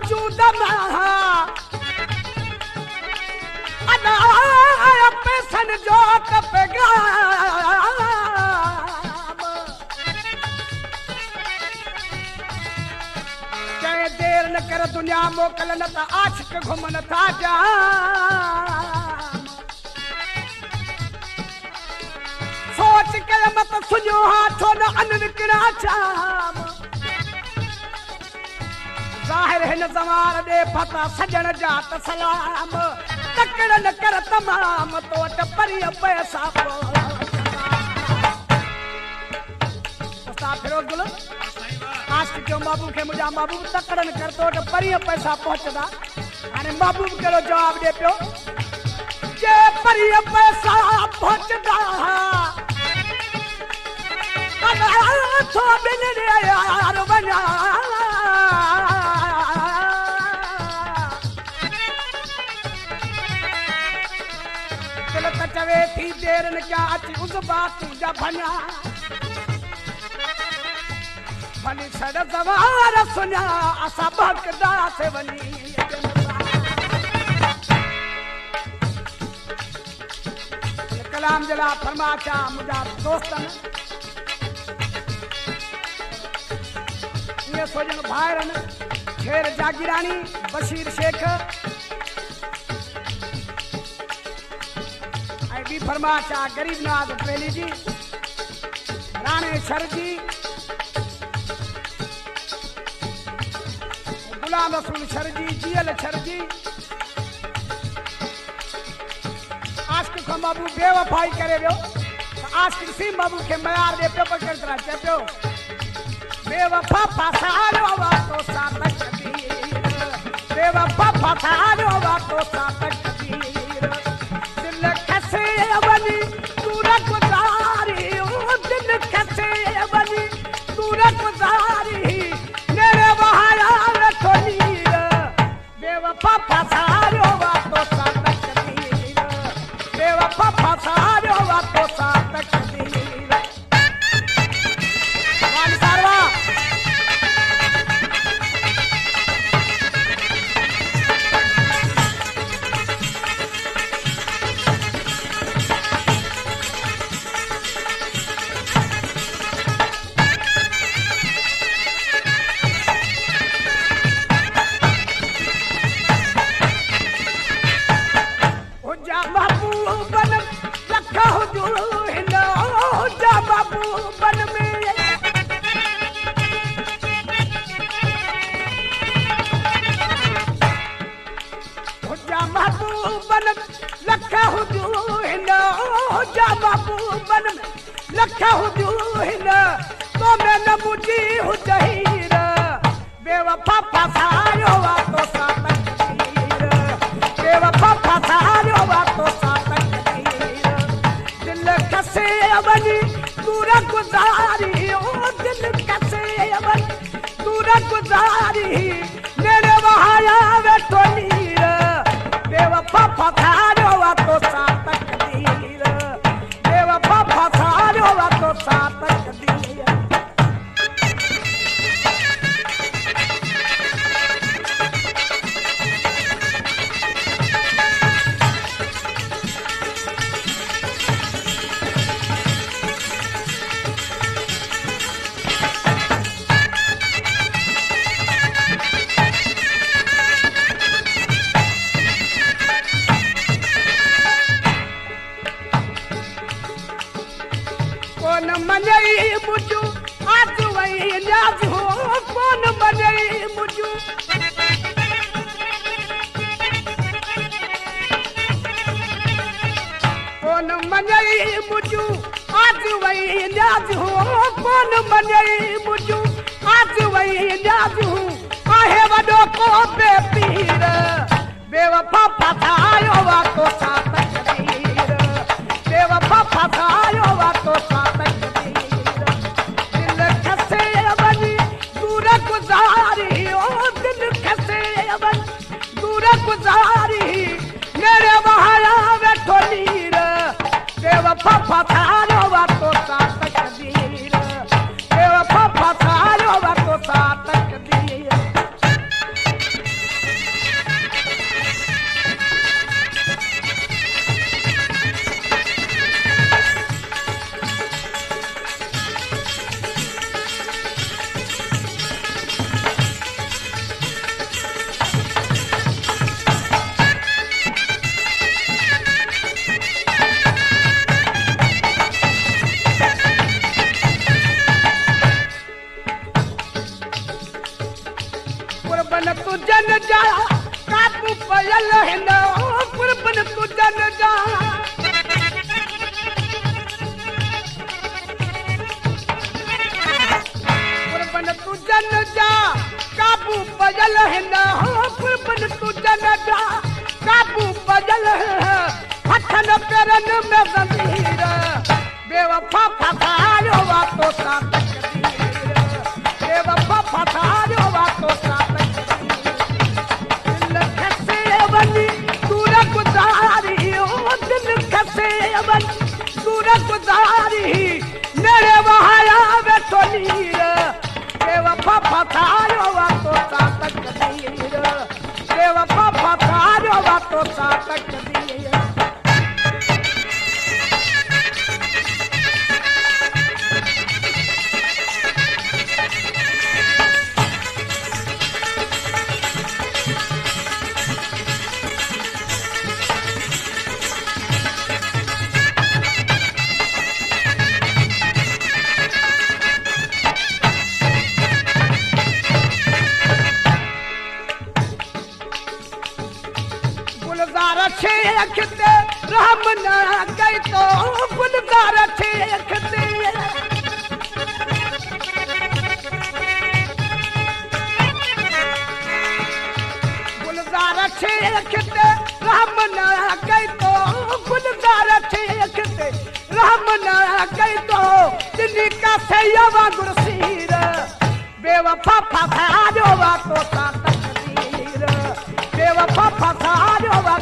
वजूद में अदा पैसन जो पैगाम चाहे देर न कर दुनिया मोकल न त आशिक घुमन था जाम सोच के मत सुनो हाथों न अनन किरा चाम जाहिर है न जमार दे पता सजन जात सलाम तकड़ न कर तमाम तो टपरी पैसा को उस्ताद फिरोज गुल आज के महबूब के मुझा महबूब तकड़ न कर तो टपरी पैसा पहुंचदा अरे महबूब करो जवाब दे पियो के परी पैसा पहुंचदा तो बिन रे यार बना चवे थी देर न क्या अची उस बात जा भना भनी सड़ सवार सुना असा भक्दा से बनी कलाम जला फरमाचा मुझा दोस्तन ये सोजन भाईरन शेर जागीरानी बशीर शेख भी फरमाचा गरीब नवाज पहली जी राणे शर जी गुलाम रसूल शर जी जीएल शर जी आशिक को बाबू बेवफाई करे वियो आशिक सी बाबू के मयार दे पे पकड़ करा चपियो बेवफा फसारो वा तो सातक कबीर बेवफा फसारो वा तो सातक लखा हुजूर तो मैं न मुझी हुजहीर बेवफा फसायो वा तो सातक कबीर बेवफा फसायो वा तो सातक कबीर दिल कसे बनी दूर गुजारी ओ दिल कसे बनी दूर गुजारी मेरे वहाया वे तो नीर बेवफा फसायो वा तो सातक कबीर बेवफा फसायो वा तो सातक कबीर मनई मुझू आज वही न्याज हो कौन मनई मुझू कौन मनई मुझू आज वही न्याज हो कौन मनई मुझू आज वही न्याज हो आहे वडो को बेपीर बेवफा फसायो वा तो सातक कबीर बेवफा फसायो वा तो सातक गुजारी मेरे वहाया बैठो नीर बेवफा फसायो वा तो सातक कबीर बेवफा फसायो वा तो सातक कबीर पयल हिन कुर्बन तुझन जा कुर्बन तुझन जा काबू पयल हिन कुर्बन तुझन जा काबू पयल हथन पेरन में जंजीर बेवफा फसायो वा तो सा तकदीर बेवफा फसायो वा तो सा तकदीर दिल खसे बनी दूर गुजारी ओ दिल खसे बनी दूर गुजारी मेरे वहां आवे तो नीर बेवफा फसायो वा तो सा तकदीर बेवफा फसायो वा तो सा तकदीर छेखते राम ना गई तो गुलजार छेखते गुलजार छेखते राम ना गई तो गुलजार छेखते राम ना गई तो दिल्ली का सैयवा गुरसीर बेवफा फसायो वा तो सा तकदीर बेवफा फसायो वा